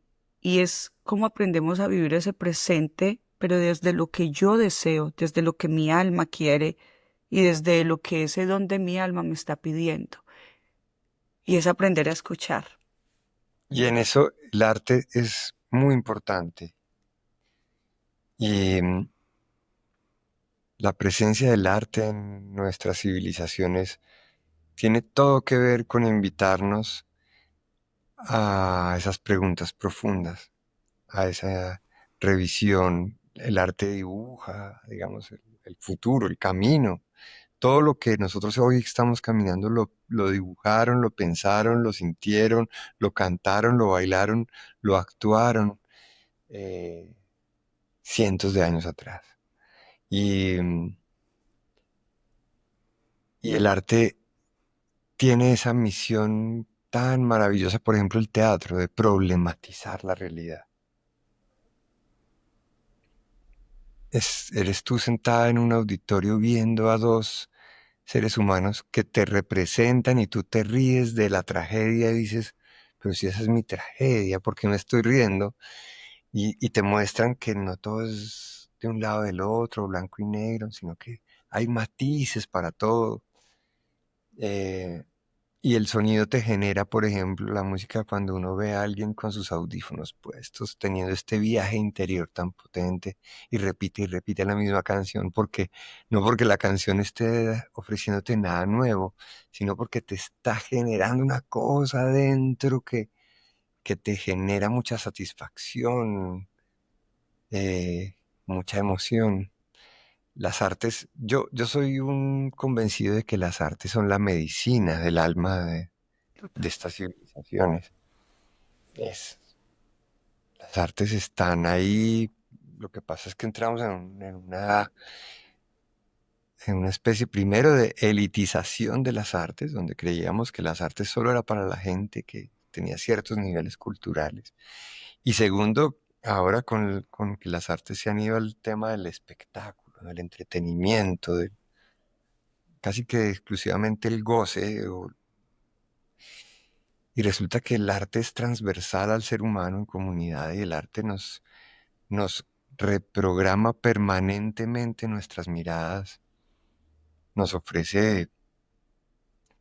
es como aprendemos a vivir ese presente, pero desde lo que yo deseo, desde lo que mi alma quiere y desde lo que ese don de mi alma me está pidiendo. Y es aprender a escuchar. Y en eso el arte es muy importante. Y la presencia del arte en nuestras civilizaciones tiene todo que ver con invitarnos a esas preguntas profundas, a esa revisión. El arte dibuja, digamos, el futuro, el camino. Todo lo que nosotros hoy estamos caminando lo dibujaron, lo pensaron, lo sintieron, lo cantaron, lo bailaron, lo actuaron eh, cientos de años atrás. Y, y el arte tiene esa misión tan maravillosa, por ejemplo, el teatro, de problematizar la realidad. Eres tú sentada en un auditorio viendo a dos seres humanos que te representan y tú te ríes de la tragedia y dices, pero si esa es mi tragedia, ¿por qué me estoy riendo? Y te muestran que no todo es de un lado del otro, blanco y negro, sino que hay matices para todo. Eh, y el sonido te genera, por ejemplo, la música cuando uno ve a alguien con sus audífonos puestos, teniendo este viaje interior tan potente y repite la misma canción, porque no porque la canción esté ofreciéndote nada nuevo, sino porque te está generando una cosa adentro que te genera mucha satisfacción, mucha emoción. Las artes, yo soy un convencido de que las artes son la medicina del alma de estas civilizaciones. Es, las artes están ahí. Lo que pasa es que entramos en una en una especie primero de elitización de las artes, donde creíamos que las artes solo era para la gente que tenía ciertos niveles culturales. Y segundo, ahora con que las artes se han ido al tema del espectáculo, del entretenimiento, casi que exclusivamente el goce, y resulta que el arte es transversal al ser humano en comunidad y el arte nos reprograma permanentemente nuestras miradas, nos ofrece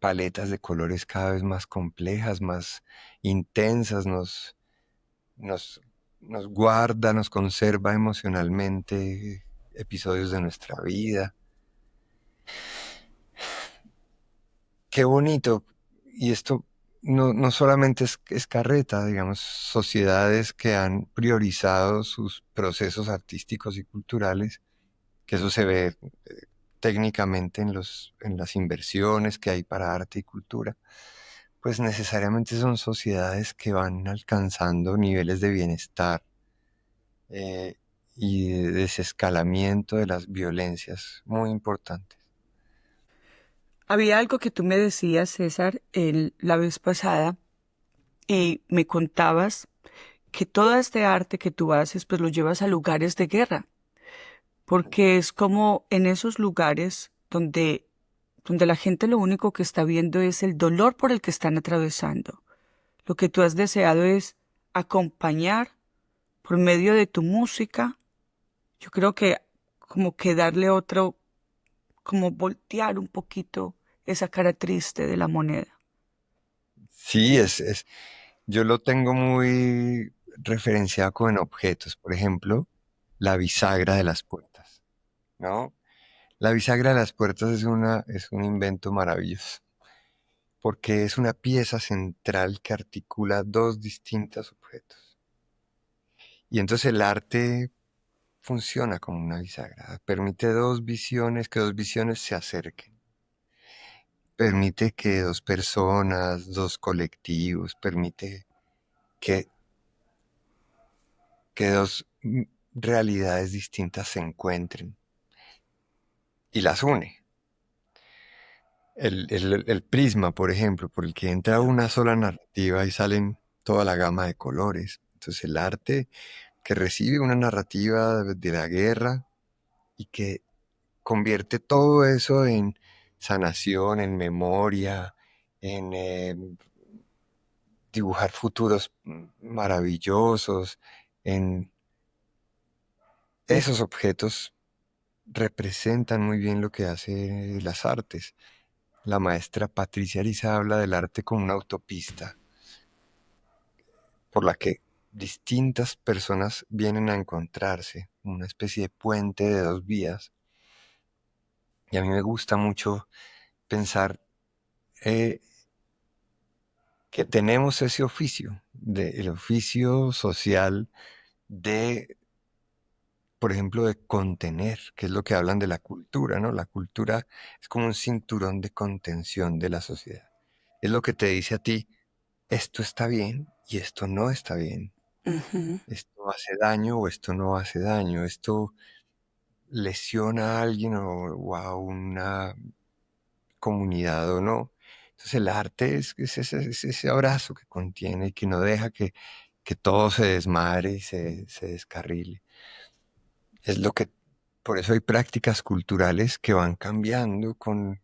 paletas de colores cada vez más complejas, más intensas, nos, nos guarda, nos conserva emocionalmente episodios de nuestra vida. Qué bonito. Y esto no solamente es carreta, digamos, sociedades que han priorizado sus procesos artísticos y culturales, que eso se ve técnicamente en las inversiones que hay para arte y cultura, pues necesariamente son sociedades que van alcanzando niveles de bienestar eh, y de desescalamiento de las violencias muy importantes. Había algo que tú me decías, César, la vez pasada, y me contabas que todo este arte que tú haces, pues lo llevas a lugares de guerra, porque es como en esos lugares donde la gente lo único que está viendo es el dolor por el que están atravesando. Lo que tú has deseado es acompañar por medio de tu música. Yo creo que como que darle otro, como voltear un poquito esa cara triste de la moneda. Sí, yo lo tengo muy referenciado con objetos, por ejemplo, la bisagra de las puertas, ¿no? La bisagra de las puertas es un invento maravilloso, porque es una pieza central que articula dos distintos objetos. Y entonces el arte funciona como una bisagra, permite que dos visiones se acerquen, permite que dos personas, dos colectivos, permite que, que dos realidades distintas se encuentren y las une. El prisma, por ejemplo, por el que entra una sola narrativa y salen toda la gama de colores. Entonces el arte que recibe una narrativa de la guerra y que convierte todo eso en sanación, en memoria, en dibujar futuros maravillosos, en esos objetos representan muy bien lo que hace las artes. La maestra Patricia Ariza habla del arte como una autopista por la que distintas personas vienen a encontrarse, una especie de puente de dos vías. Y a mí me gusta mucho pensar eh, que tenemos ese oficio, el oficio social de, por ejemplo, de contener, que es lo que hablan de la cultura, ¿no? La cultura es como un cinturón de contención de la sociedad. Es lo que te dice a ti, esto está bien y esto no está bien. Ujú. Esto hace daño o esto no hace daño. Esto lesiona a alguien o a una comunidad o no. Entonces el arte es ese abrazo que contiene y que no deja que todo se desmadre y se descarrile. Es lo que, por eso hay prácticas culturales que van cambiando con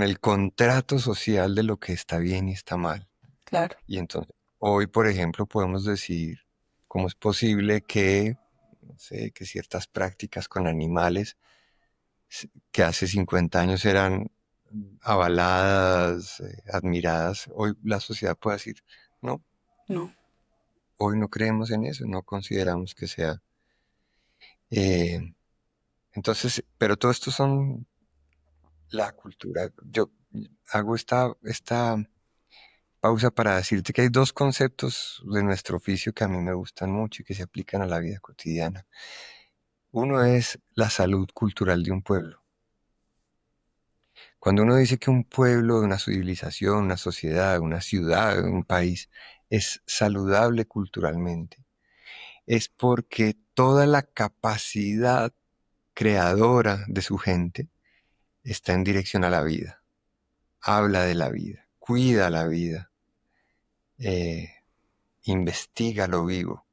el contrato social de lo que está bien y está mal. Claro. Y entonces, hoy, por ejemplo, podemos decir cómo es posible que, no sé, que ciertas prácticas con animales que hace 50 años eran avaladas, admiradas, hoy la sociedad puede decir, no, No. hoy no creemos en eso, no consideramos que sea. eh, entonces, pero todo esto son la cultura. Yo hago esta pausa para decirte que hay dos conceptos de nuestro oficio que a mí me gustan mucho y que se aplican a la vida cotidiana. Uno es la salud cultural de un pueblo. Cuando uno dice que un pueblo, una civilización, una sociedad, una ciudad, un país es saludable culturalmente, es porque toda la capacidad creadora de su gente está en dirección a la vida, habla de la vida, cuida la vida, eh, investiga lo vivo.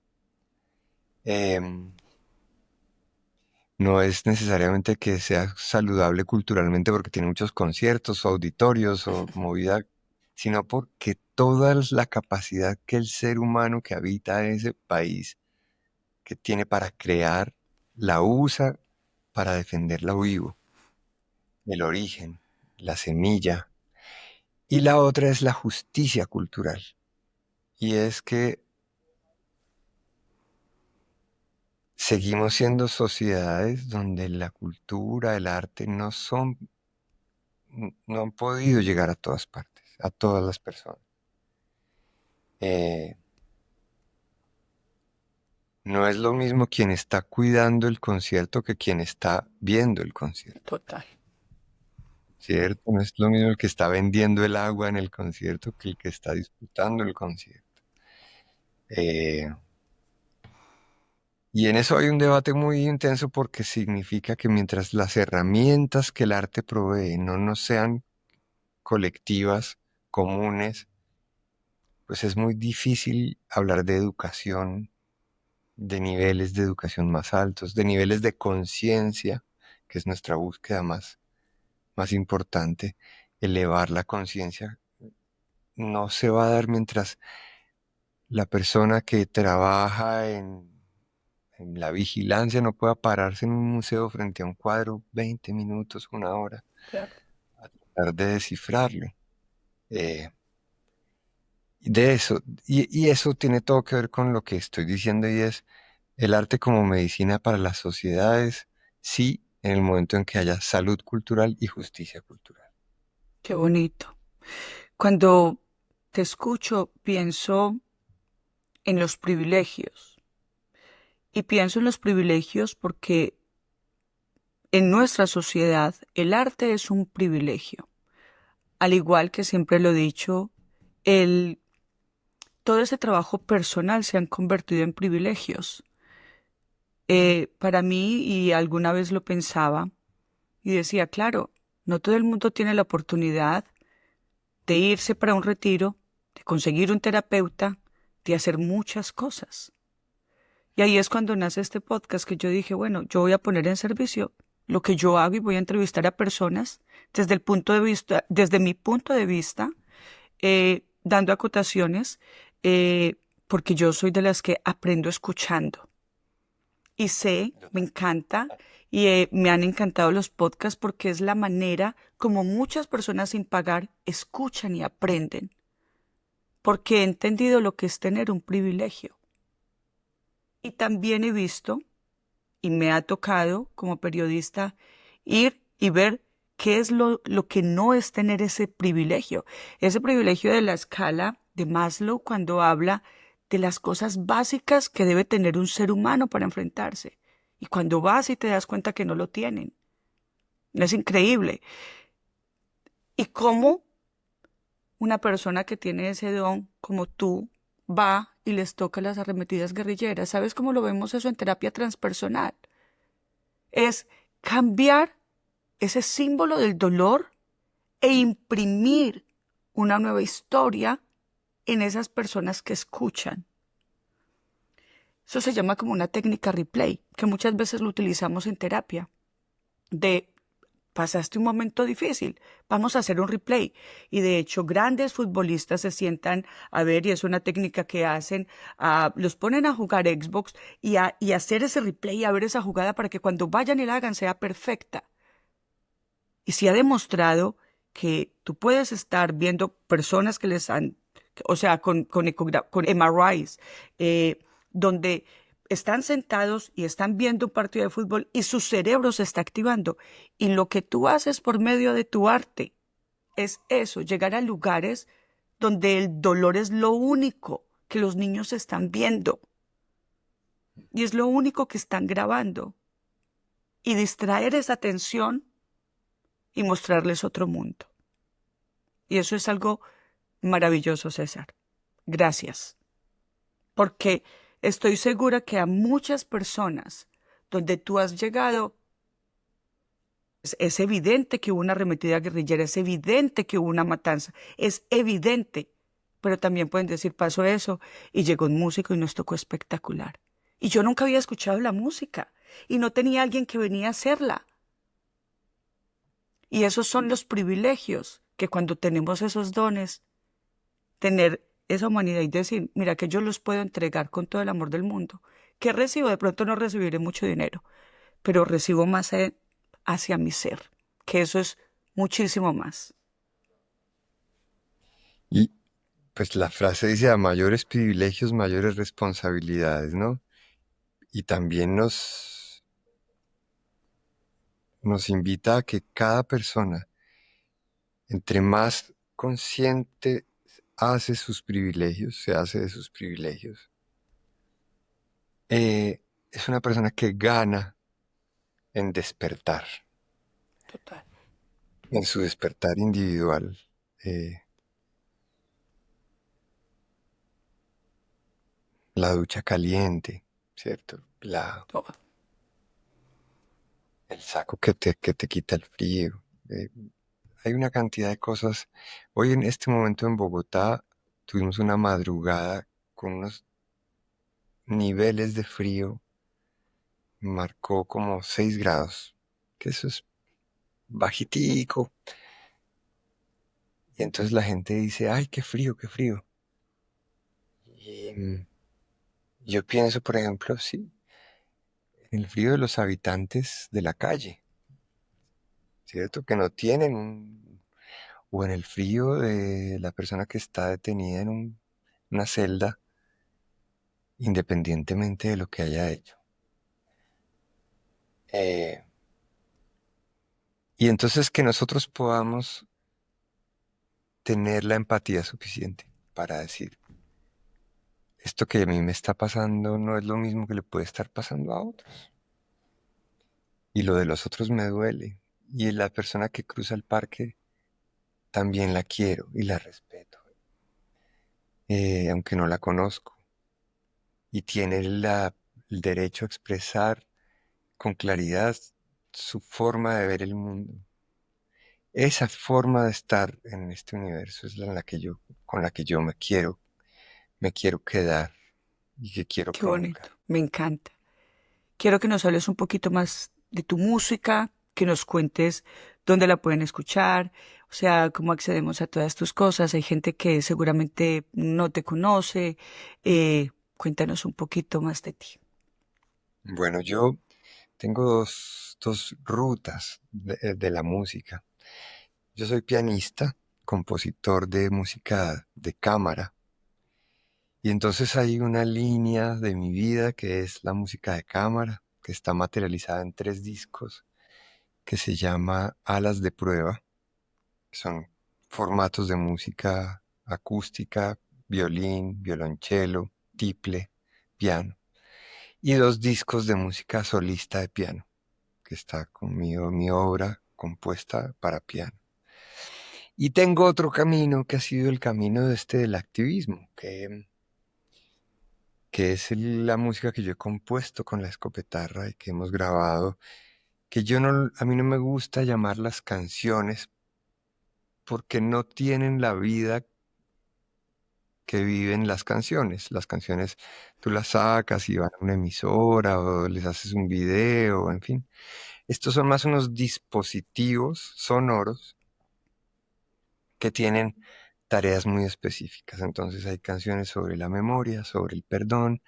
Em, no es necesariamente que sea saludable culturalmente porque tiene muchos conciertos o auditorios o movida, sino porque toda la capacidad que el ser humano que habita en ese país, que tiene para crear, la usa para defender lo vivo, el origen, la semilla. Y la otra es la justicia cultural. Y es que seguimos siendo sociedades donde la cultura, el arte no han podido llegar a todas partes, a todas las personas. Eh, no es lo mismo quien está cuidando el concierto que quien está viendo el concierto, Total. ¿cierto? No es lo mismo el que está vendiendo el agua en el concierto que el que está disputando el concierto. Eh, y en eso hay un debate muy intenso porque significa que mientras las herramientas que el arte provee no nos sean colectivas, comunes, pues es muy difícil hablar de educación, de niveles de educación más altos, de niveles de conciencia, que es nuestra búsqueda más importante. Elevar la conciencia no se va a dar mientras la persona que trabaja en la vigilancia no pueda pararse en un museo frente a un cuadro 20 minutos, una hora, Claro. a tratar de descifrarlo. Eh, de eso, y eso tiene todo que ver con lo que estoy diciendo y es el arte como medicina para las sociedades, sí, en el momento en que haya salud cultural y justicia cultural. Qué bonito. Cuando te escucho, pienso en los privilegios. Y pienso en los privilegios porque en nuestra sociedad el arte es un privilegio. Al igual que siempre lo he dicho, el, todo ese trabajo personal se han convertido en privilegios. Para mí, y alguna vez lo pensaba, y decía, claro, no todo el mundo tiene la oportunidad de irse para un retiro, de conseguir un terapeuta, de hacer muchas cosas. Y ahí es cuando nace este podcast que yo dije, bueno, yo voy a poner en servicio lo que yo hago y voy a entrevistar a personas desde el punto de vista, desde mi punto de vista, dando acotaciones, porque yo soy de las que aprendo escuchando. Y sé, me encanta, y me han encantado los podcasts porque es la manera como muchas personas sin pagar escuchan y aprenden, porque he entendido lo que es tener un privilegio. Y también he visto y me ha tocado como periodista ir y ver qué es lo que no es tener ese privilegio de la escala de Maslow cuando habla de las cosas básicas que debe tener un ser humano para enfrentarse. Y cuando vas y te das cuenta que no lo tienen. Es increíble. Y cómo una persona que tiene ese don como tú va y les toca las arremetidas guerrilleras. ¿Sabes cómo lo vemos eso en terapia transpersonal? Es cambiar ese símbolo del dolor e imprimir una nueva historia en esas personas que escuchan. Eso se llama como una técnica replay, que muchas veces lo utilizamos en terapia, de pasaste un momento difícil, vamos a hacer un replay. Y de hecho, grandes futbolistas se sientan a ver, y es una técnica que hacen, los ponen a jugar Xbox y hacer ese replay, a ver esa jugada para que cuando vayan y la hagan sea perfecta. Y se ha demostrado que tú puedes estar viendo personas que les han, o sea, con MRIs, donde están sentados y están viendo un partido de fútbol y su cerebro se está activando. Y lo que tú haces por medio de tu arte es eso, llegar a lugares donde el dolor es lo único que los niños están viendo y es lo único que están grabando. Y distraer esa atención y mostrarles otro mundo. Y eso es algo maravilloso, César. Gracias. Porque estoy segura que a muchas personas donde tú has llegado Es evidente que hubo una arremetida guerrillera, es evidente que hubo una matanza, es evidente. Pero también pueden decir, pasó eso y llegó un músico y nos tocó espectacular. Y yo nunca había escuchado la música y no tenía alguien que venía a hacerla. Y esos son los privilegios que cuando tenemos esos dones, tener esa humanidad y decir, mira que yo los puedo entregar con todo el amor del mundo. ¿Qué recibo? De pronto no recibiré mucho dinero, pero recibo más hacia mi ser, que eso es muchísimo más. Y pues la frase dice a mayores privilegios, mayores responsabilidades, ¿no? Y también nos invita a que cada persona, entre más consciente hace sus privilegios, se hace de sus privilegios, es una persona que gana en despertar, Total. en su despertar individual. Eh, la ducha caliente, ¿cierto? Todo. El saco que te quita el frío. eh, Hay una cantidad de cosas. Hoy en este momento en Bogotá tuvimos una madrugada con unos niveles de frío, marcó como 6 grados, que eso es bajitico. Y entonces la gente dice, ay, qué frío, qué frío. Y yo pienso, por ejemplo, sí, en el frío de los habitantes de la calle, ¿cierto? Que no tienen o en el frío de la persona que está detenida en una celda, independientemente de lo que haya hecho. Eh, y entonces que nosotros podamos tener la empatía suficiente para decir, esto que a mí me está pasando no es lo mismo que le puede estar pasando a otros. Y lo de los otros me duele. Y la persona que cruza el parque también la quiero y la respeto, aunque no la conozco. Y tiene el derecho a expresar con claridad su forma de ver el mundo. Esa forma de estar en este universo es con la que yo me quiero quedar y que quiero Qué bonito, promulgar. me encanta. Quiero que nos hables un poquito más de tu música, que nos cuentes dónde la pueden escuchar, o sea, cómo accedemos a todas tus cosas. Hay gente que seguramente no te conoce. Cuéntanos un poquito más de ti. Bueno, yo tengo dos rutas de la música. Yo soy pianista, compositor de música de cámara, y entonces hay una línea de mi vida que es la música de cámara, que está materializada en 3 discos, que se llama Alas de Prueba, que son formatos de música acústica, violín, violonchelo, tiple, piano, y 2 discos de música solista de piano, que está conmigo, mi obra compuesta para piano. Y tengo otro camino que ha sido el camino del activismo, que es la música que yo he compuesto con la escopetarra y que hemos grabado, que a mí no me gusta llamarlas canciones porque no tienen la vida que viven las canciones. Las canciones tú las sacas y van a una emisora o les haces un video, en fin. Estos son más unos dispositivos sonoros que tienen tareas muy específicas. Entonces hay canciones sobre la memoria, sobre el perdón,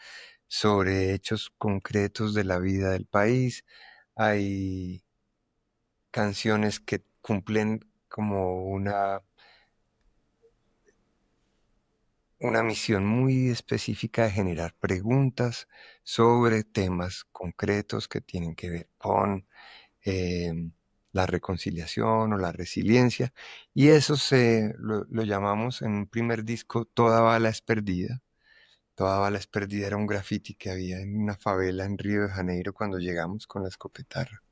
sobre hechos concretos de la vida del país. Hay canciones que cumplen como una misión muy específica de generar preguntas sobre temas concretos que tienen que ver con eh, la reconciliación o la resiliencia. Y eso lo llamamos en un primer disco Toda bala es perdida. Toda bala es perdida era un graffiti que había en una favela en Río de Janeiro cuando llegamos con la escopetarra.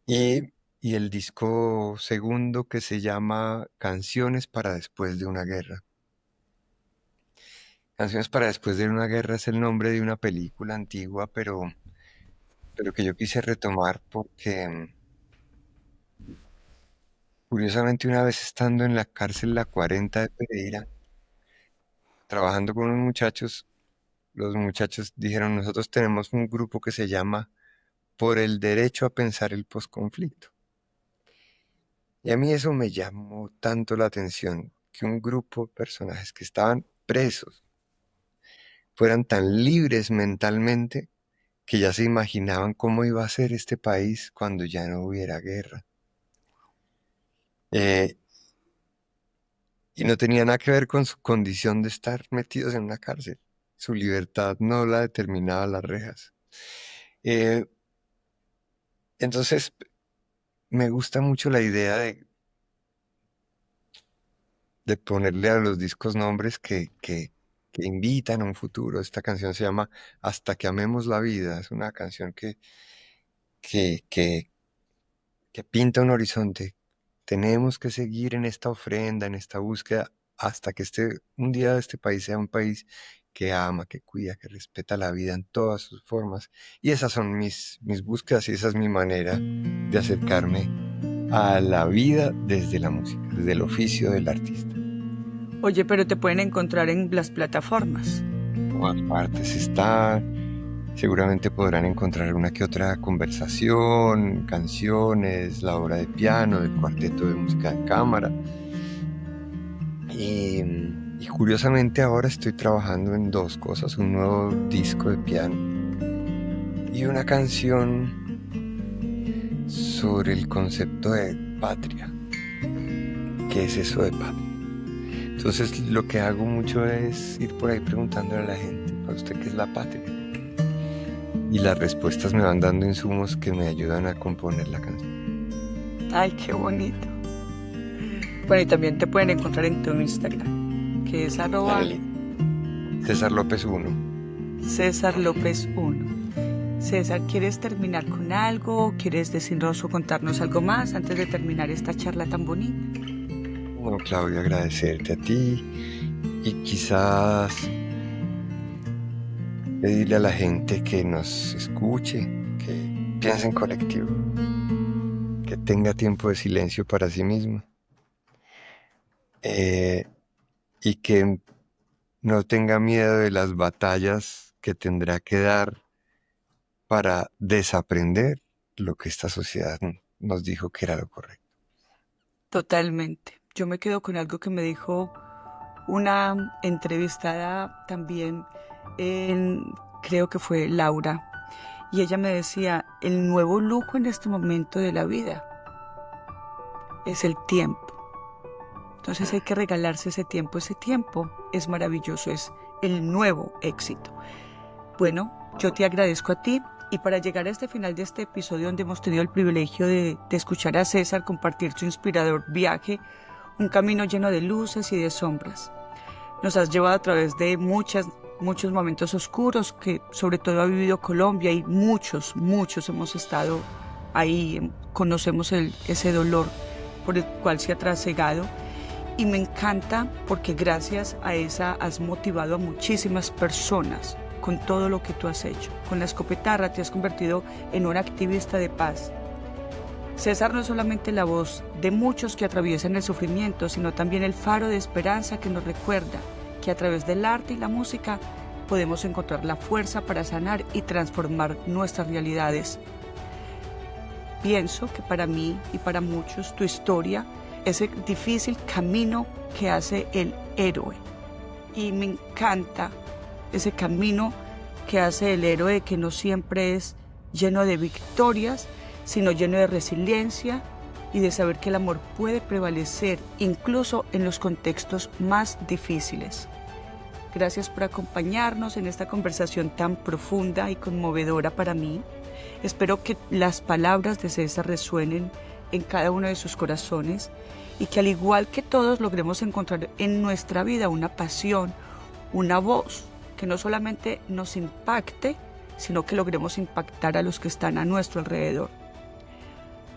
Y el disco segundo que se llama Canciones para después de una guerra. Canciones para después de una guerra es el nombre de una película antigua, pero que yo quise retomar porque Curiosamente, una vez estando en la cárcel La 40 de Pereira, trabajando con unos muchachos, los muchachos dijeron, nosotros tenemos un grupo que se llama Por el Derecho a Pensar el Posconflicto. Y a mí eso me llamó tanto la atención, que un grupo de personajes que estaban presos fueran tan libres mentalmente que ya se imaginaban cómo iba a ser este país cuando ya no hubiera guerra. Eh, y no tenía nada que ver con su condición de estar metidos en una cárcel. Su libertad no la determinaba las rejas. Eh, entonces, me gusta mucho la idea de ponerle a los discos nombres que invitan a un futuro. Esta canción se llama Hasta que amemos la vida. Es una canción que, que, que pinta un horizonte. Tenemos que seguir en esta ofrenda, en esta búsqueda, hasta que un día este país sea un país que ama, que cuida, que respeta la vida en todas sus formas. Y esas son mis búsquedas y esa es mi manera de acercarme a la vida desde la música, desde el oficio del artista. Oye, pero te pueden encontrar en las plataformas. En todas partes está. Seguramente podrán encontrar una que otra conversación, canciones, la obra de piano, del cuarteto de música de cámara. Y curiosamente ahora estoy trabajando en dos cosas, un nuevo disco de piano y una canción sobre el concepto de patria. ¿Qué es eso de patria? Entonces lo que hago mucho es ir por ahí preguntándole a la gente, ¿para usted qué es la patria? Y las respuestas me van dando insumos que me ayudan a componer la canción. Ay, qué bonito. Bueno, y también te pueden encontrar en tu Instagram, que es César López 1. César López 1. César, ¿quieres terminar con algo? ¿Quieres decirnos o contarnos algo más antes de terminar esta charla tan bonita? Bueno, Claudia, agradecerte a ti y quizás pedirle a la gente que nos escuche, que piense en colectivo, que tenga tiempo de silencio para sí mismo y que no tenga miedo de las batallas que tendrá que dar para desaprender lo que esta sociedad nos dijo que era lo correcto. Totalmente. Yo me quedo con algo que me dijo una entrevistada también, creo que fue Laura, y ella me decía, el nuevo lujo en este momento de la vida es el tiempo. Entonces hay que regalarse ese tiempo es maravilloso, es el nuevo éxito. Bueno, yo te agradezco a ti y para llegar a este final de este episodio donde hemos tenido el privilegio de escuchar a César compartir su inspirador viaje, un camino lleno de luces y de sombras. Nos has llevado a través de muchos momentos oscuros que sobre todo ha vivido Colombia y muchos hemos estado ahí, conocemos ese dolor por el cual se ha trasegado. Y me encanta porque gracias a esa has motivado a muchísimas personas con todo lo que tú has hecho. Con la escopetarra te has convertido en un activista de paz. César no es solamente la voz de muchos que atraviesan el sufrimiento, sino también el faro de esperanza que nos recuerda que a través del arte y la música podemos encontrar la fuerza para sanar y transformar nuestras realidades. Pienso que para mí y para muchos tu historia ese difícil camino que hace el héroe. Y me encanta ese camino que hace el héroe, que no siempre es lleno de victorias, sino lleno de resiliencia y de saber que el amor puede prevalecer incluso en los contextos más difíciles. Gracias por acompañarnos en esta conversación tan profunda y conmovedora para mí. Espero que las palabras de César resuenen en cada uno de sus corazones y que al igual que todos logremos encontrar en nuestra vida una pasión, una voz que no solamente nos impacte, sino que logremos impactar a los que están a nuestro alrededor.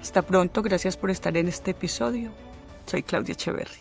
Hasta pronto, gracias por estar en este episodio. Soy Claudia Echeverri.